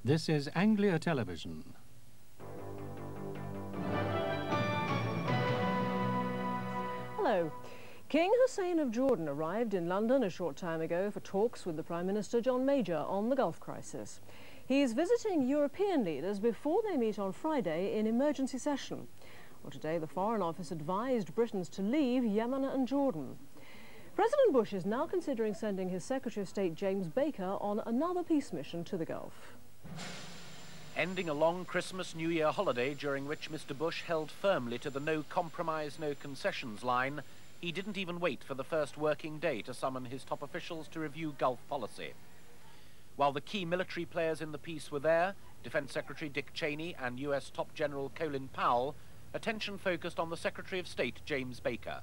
This is Anglia Television. Hello. King Hussein of Jordan arrived in London a short time ago for talks with the Prime Minister John Major on the Gulf crisis. He's visiting European leaders before they meet on Friday in emergency session. Well, today the Foreign Office advised Britons to leave Yemen and Jordan. President Bush is now considering sending his Secretary of State James Baker on another peace mission to the Gulf. Ending a long Christmas-New Year holiday during which Mr. Bush held firmly to the no compromise, no concessions line, he didn't even wait for the first working day to summon his top officials to review Gulf policy. While the key military players in the peace were there, Defense Secretary Dick Cheney and US Top General Colin Powell, attention focused on the Secretary of State James Baker.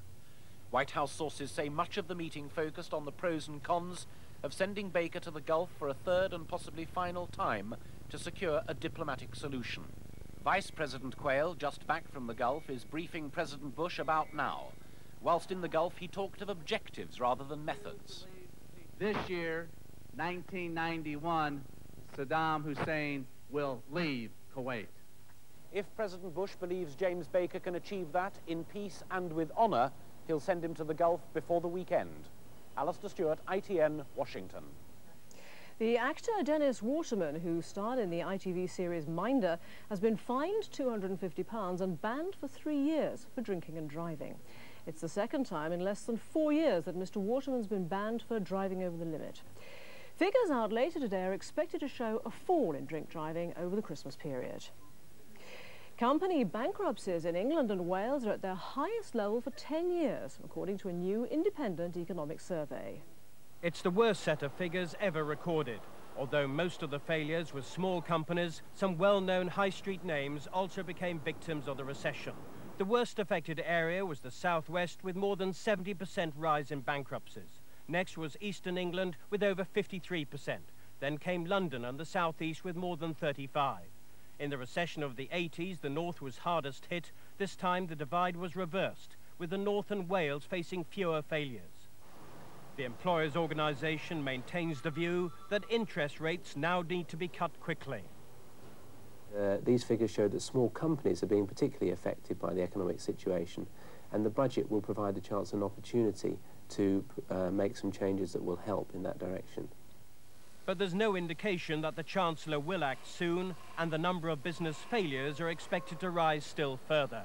White House sources say much of the meeting focused on the pros and cons of sending Baker to the Gulf for a third and possibly final time to secure a diplomatic solution. Vice President Quayle, just back from the Gulf, is briefing President Bush about now. Whilst in the Gulf, he talked of objectives rather than methods. This year, 1991, Saddam Hussein will leave Kuwait. If President Bush believes James Baker can achieve that in peace and with honour, he'll send him to the Gulf before the weekend. Alistair Stuart, ITN, Washington. The actor Dennis Waterman, who starred in the ITV series Minder, has been fined £250 and banned for 3 years for drinking and driving. It's the second time in less than 4 years that Mr. Waterman's been banned for driving over the limit. Figures out later today are expected to show a fall in drink driving over the Christmas period. Company bankruptcies in England and Wales are at their highest level for 10 years, according to a new independent economic survey. It's the worst set of figures ever recorded. Although most of the failures were small companies, some well-known high street names also became victims of the recession. The worst affected area was the southwest, with more than 70% rise in bankruptcies. Next was Eastern England with over 53%. Then came London and the southeast with more than 35%. In the recession of the 80s, the north was hardest hit. This time the divide was reversed, with the north and Wales facing fewer failures. The employers' organisation maintains the view that interest rates now need to be cut quickly. These figures show that small companies are being particularly affected by the economic situation, and the budget will provide the chance and opportunity to make some changes that will help in that direction. But there's no indication that the Chancellor will act soon, and the number of business failures are expected to rise still further.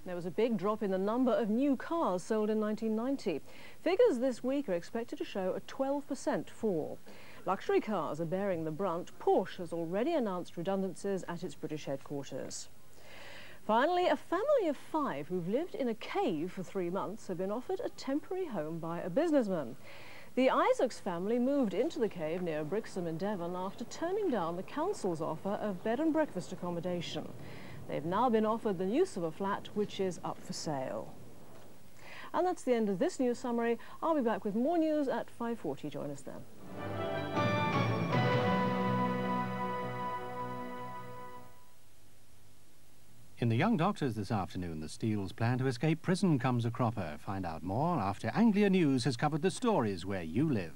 There was a big drop in the number of new cars sold in 1990. Figures this week are expected to show a 12% fall. Luxury cars are bearing the brunt. Porsche has already announced redundancies at its British headquarters. Finally, a family of 5 who've lived in a cave for 3 months have been offered a temporary home by a businessman. The Isaacs family moved into the cave near Brixham in Devon after turning down the council's offer of bed and breakfast accommodation. They've now been offered the use of a flat which is up for sale. And that's the end of this news summary. I'll be back with more news at 5:40. Join us then. In The Young Doctors this afternoon, the Steeles' plan to escape prison comes a cropper. Find out more after Anglia News has covered the stories where you live.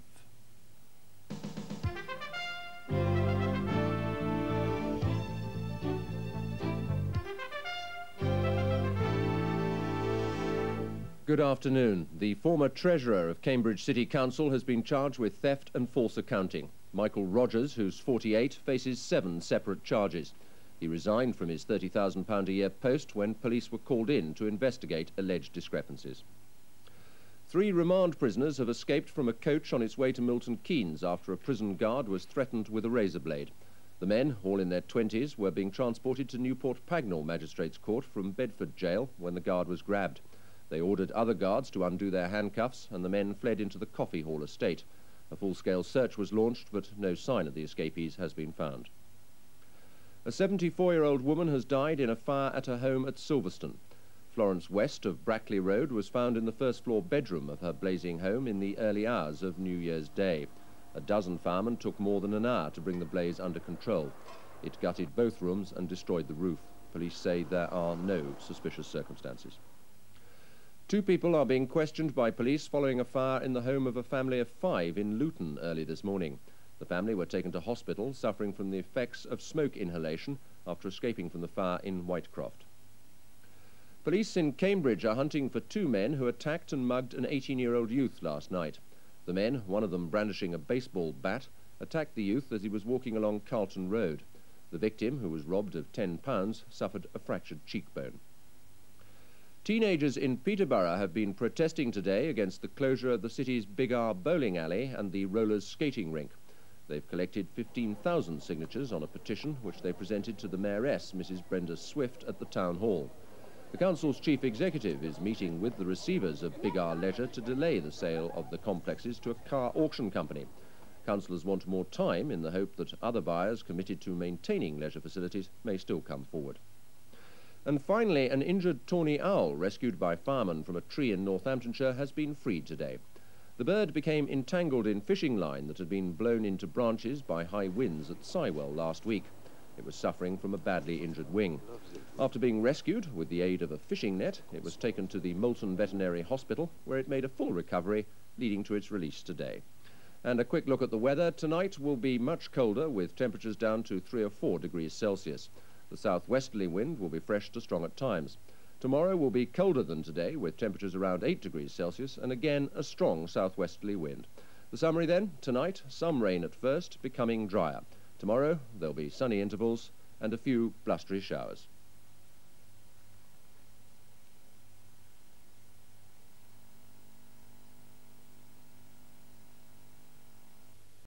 Good afternoon. The former treasurer of Cambridge City Council has been charged with theft and false accounting. Michael Rogers, who's 48, faces 7 separate charges. He resigned from his £30,000 a year post when police were called in to investigate alleged discrepancies. 3 remand prisoners have escaped from a coach on its way to Milton Keynes after a prison guard was threatened with a razor blade. The men, all in their 20s, were being transported to Newport Pagnell Magistrates Court from Bedford Jail when the guard was grabbed. They ordered other guards to undo their handcuffs, and the men fled into the Coffee Hall estate. A full-scale search was launched, but no sign of the escapees has been found. A 74-year-old woman has died in a fire at her home at Silverstone. Florence West of Brackley Road was found in the first-floor bedroom of her blazing home in the early hours of New Year's Day. A dozen firemen took more than an hour to bring the blaze under control. It gutted both rooms and destroyed the roof. Police say there are no suspicious circumstances. 2 people are being questioned by police following a fire in the home of a family of 5 in Luton early this morning. The The family were taken to hospital suffering from the effects of smoke inhalation after escaping from the fire in Whitecroft. Police in Cambridge are hunting for 2 men who attacked and mugged an 18-year-old youth last night. The men, one of them brandishing a baseball bat, attacked the youth as he was walking along Carlton Road. The victim, who was robbed of £10, suffered a fractured cheekbone. Teenagers in Peterborough have been protesting today against the closure of the city's Big R bowling alley and the rollers skating rink. They've collected 15,000 signatures on a petition which they presented to the Mayoress, Mrs. Brenda Swift, at the Town Hall. The council's chief executive is meeting with the receivers of Big R Leisure to delay the sale of the complexes to a car auction company. Councillors want more time in the hope that other buyers committed to maintaining leisure facilities may still come forward. And finally, an injured tawny owl rescued by firemen from a tree in Northamptonshire has been freed today. The bird became entangled in fishing line that had been blown into branches by high winds at Sywell last week. It was suffering from a badly injured wing. After being rescued with the aid of a fishing net, it was taken to the Moulton Veterinary Hospital, where it made a full recovery, leading to its release today. And a quick look at the weather. Tonight will be much colder, with temperatures down to 3 or 4 degrees Celsius. The southwesterly wind will be fresh to strong at times. Tomorrow will be colder than today, with temperatures around 8 degrees Celsius, and again a strong southwesterly wind. The summary then: tonight, some rain at first, becoming drier. Tomorrow, there'll be sunny intervals and a few blustery showers.